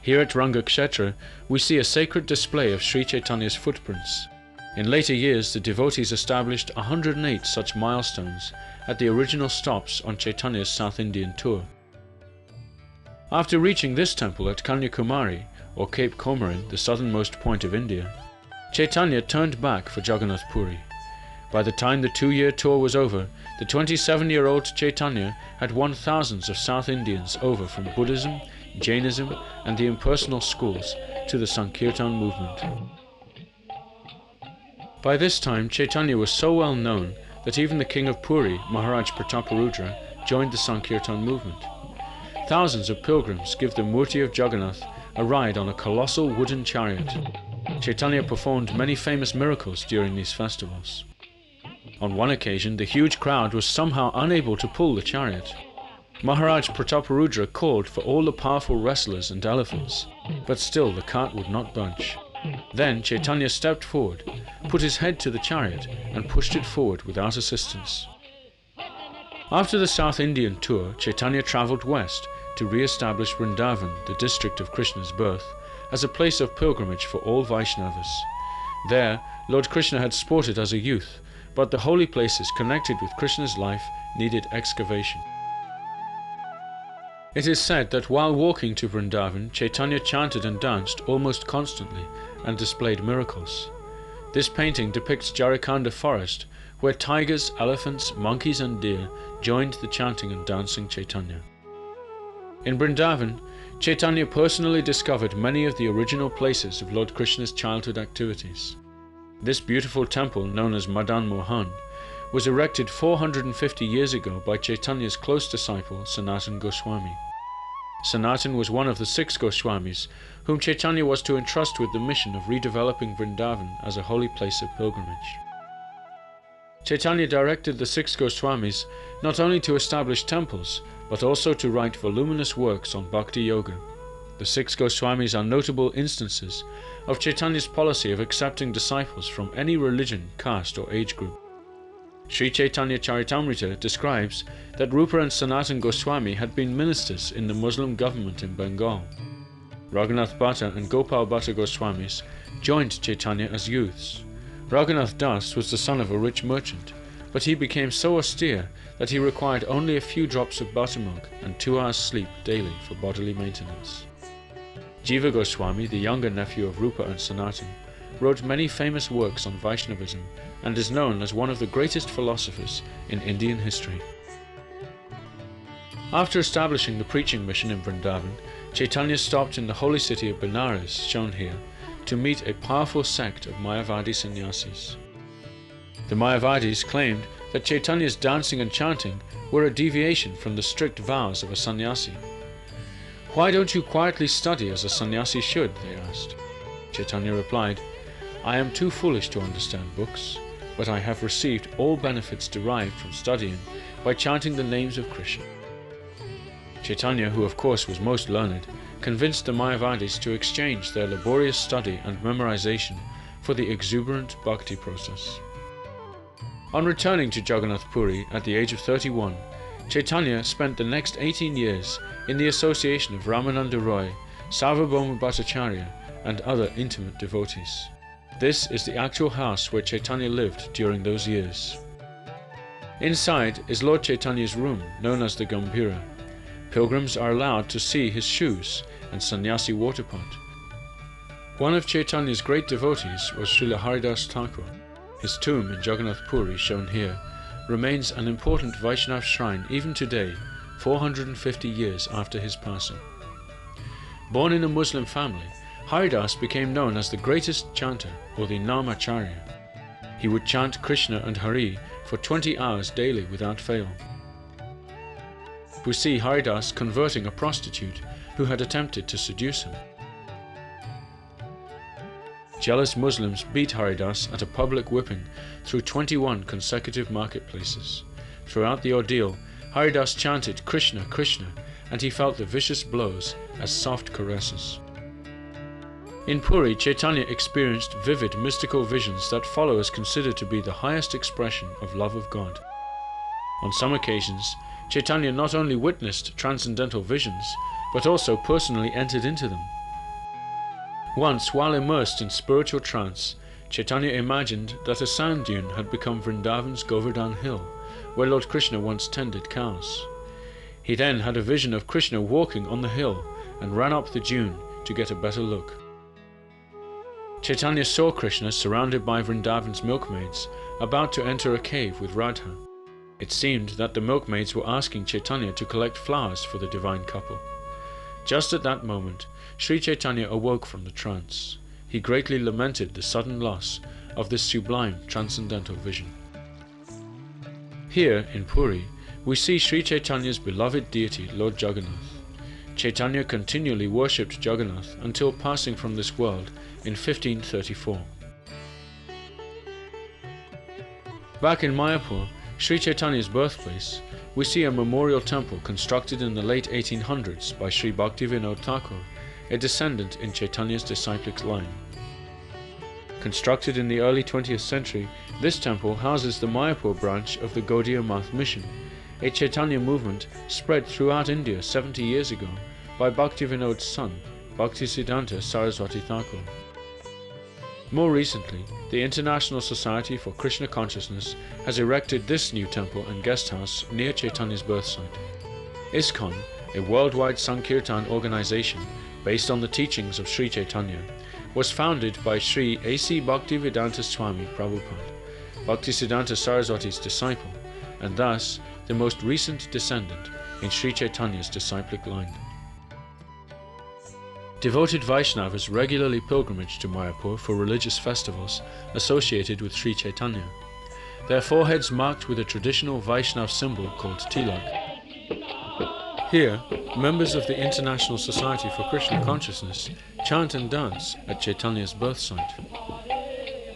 Here at Rangakshetra, we see a sacred display of Sri Chaitanya's footprints. In later years, the devotees established 108 such milestones at the original stops on Chaitanya's South Indian tour. After reaching this temple at Kanyakumari, or Cape Comorin, the southernmost point of India, Chaitanya turned back for Jagannath Puri. By the time the 2-year tour was over, the 27-year-old Chaitanya had won thousands of South Indians over from Buddhism, Jainism and the impersonal schools to the Sankirtan movement. By this time, Chaitanya was so well known that even the king of Puri, Maharaj Prataparudra, joined the Sankirtan movement. Thousands of pilgrims give the Murti of Jagannath a ride on a colossal wooden chariot. Chaitanya performed many famous miracles during these festivals. On one occasion, the huge crowd was somehow unable to pull the chariot. Maharaj Prataparudra called for all the powerful wrestlers and elephants, but still the cart would not budge. Then Chaitanya stepped forward, put his head to the chariot and pushed it forward without assistance. After the South Indian tour, Chaitanya travelled west to re-establish Vrindavan, the district of Krishna's birth, as a place of pilgrimage for all Vaishnavas. There, Lord Krishna had sported as a youth, but the holy places connected with Krishna's life needed excavation. It is said that while walking to Vrindavan, Chaitanya chanted and danced almost constantly and displayed miracles. This painting depicts Jharikanda forest, where tigers, elephants, monkeys and deer joined the chanting and dancing Chaitanya. In Vrindavan, Chaitanya personally discovered many of the original places of Lord Krishna's childhood activities. This beautiful temple, known as Madan Mohan, was erected 450 years ago by Chaitanya's close disciple Sanatan Goswami. Sanatan was one of the 6 Goswamis whom Chaitanya was to entrust with the mission of redeveloping Vrindavan as a holy place of pilgrimage. Chaitanya directed the 6 Goswamis not only to establish temples, but also to write voluminous works on Bhakti Yoga. The 6 Goswamis are notable instances of Chaitanya's policy of accepting disciples from any religion, caste or age group. Sri Chaitanya Charitamrita describes that Rupa and Sanatan Goswami had been ministers in the Muslim government in Bengal. Raghunath Bhatta and Gopal Bhatta Goswamis joined Chaitanya as youths. Raghunath Das was the son of a rich merchant, but he became so austere that he required only a few drops of buttermilk and 2 hours sleep daily for bodily maintenance. Jiva Goswami, the younger nephew of Rupa and Sanatan, wrote many famous works on Vaishnavism and is known as one of the greatest philosophers in Indian history. After establishing the preaching mission in Vrindavan, Chaitanya stopped in the holy city of Benares, shown here, to meet a powerful sect of Mayavadi sannyasis. The Mayavadis claimed that Chaitanya's dancing and chanting were a deviation from the strict vows of a sannyasi. "Why don't you quietly study as a sannyasi should?" they asked. Chaitanya replied, "I am too foolish to understand books, but I have received all benefits derived from studying by chanting the names of Krishna." Chaitanya, who of course was most learned, convinced the Mayavadis to exchange their laborious study and memorization for the exuberant bhakti process. On returning to Jagannath Puri at the age of 31, Chaitanya spent the next 18 years in the association of Ramananda Roy, Sarvabhauma Bhattacharya and other intimate devotees. This is the actual house where Chaitanya lived during those years. Inside is Lord Chaitanya's room, known as the Gambhira. Pilgrims are allowed to see his shoes and sannyasi water pot. One of Chaitanya's great devotees was Srila Haridas Thakur. His tomb in Jagannath Puri, shown here, remains an important Vaishnav shrine even today, 450 years after his passing. Born in a Muslim family, Haridas became known as the greatest chanter, or the Namacharya. He would chant Krishna and Hari for 20 hours daily without fail. We see Haridas converting a prostitute who had attempted to seduce him. Jealous Muslims beat Haridas at a public whipping through 21 consecutive marketplaces. Throughout the ordeal, Haridas chanted Krishna, Krishna, and he felt the vicious blows as soft caresses. In Puri, Chaitanya experienced vivid mystical visions that followers consider to be the highest expression of love of God. On some occasions, Chaitanya not only witnessed transcendental visions, but also personally entered into them. Once, while immersed in spiritual trance, Chaitanya imagined that a sand dune had become Vrindavan's Govardhan Hill, where Lord Krishna once tended cows. He then had a vision of Krishna walking on the hill and ran up the dune to get a better look. Chaitanya saw Krishna surrounded by Vrindavan's milkmaids, about to enter a cave with Radha. It seemed that the milkmaids were asking Chaitanya to collect flowers for the divine couple. Just at that moment, Sri Chaitanya awoke from the trance. He greatly lamented the sudden loss of this sublime transcendental vision. Here, in Puri, we see Sri Chaitanya's beloved deity, Lord Jagannath. Chaitanya continually worshipped Jagannath until passing from this world in 1534. Back in Mayapur, Sri Chaitanya's birthplace, we see a memorial temple constructed in the late 1800s by Sri Bhaktivinoda Thakur, a descendant in Chaitanya's disciplic line. Constructed in the early 20th century, this temple houses the Mayapur branch of the Gaudiya Math mission, a Chaitanya movement spread throughout India 70 years ago by Bhaktivinoda's son, Bhaktisiddhanta Saraswati Thakur. More recently, the International Society for Krishna Consciousness has erected this new temple and guest house near Chaitanya's birth site. ISKCON, a worldwide Sankirtan organization based on the teachings of Sri Chaitanya, was founded by Sri A.C. Bhaktivedanta Swami Prabhupada, Bhaktisiddhanta Saraswati's disciple, and thus the most recent descendant in Sri Chaitanya's disciplic line. Devoted Vaishnavas regularly pilgrimage to Mayapur for religious festivals associated with Sri Chaitanya, their foreheads marked with a traditional Vaishnav symbol called tilak. Here, members of the International Society for Krishna Consciousness chant and dance at Chaitanya's birth site.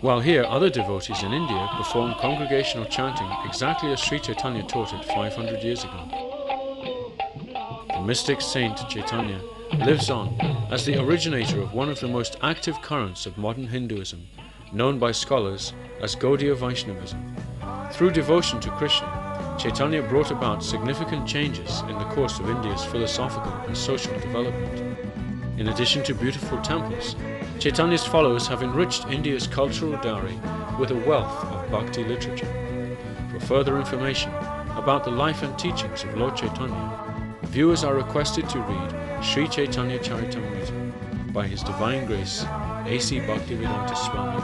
While here, other devotees in India perform congregational chanting exactly as Sri Chaitanya taught it 500 years ago. The mystic saint Chaitanya lives on as the originator of one of the most active currents of modern Hinduism, known by scholars as Gaudiya Vaishnavism. Through devotion to Krishna, Chaitanya brought about significant changes in the course of India's philosophical and social development. In addition to beautiful temples, Chaitanya's followers have enriched India's cultural dowry with a wealth of bhakti literature. For further information about the life and teachings of Lord Chaitanya, viewers are requested to read Sri Chaitanya Charitamrita by His Divine Grace A.C. Bhaktivedanta Swami.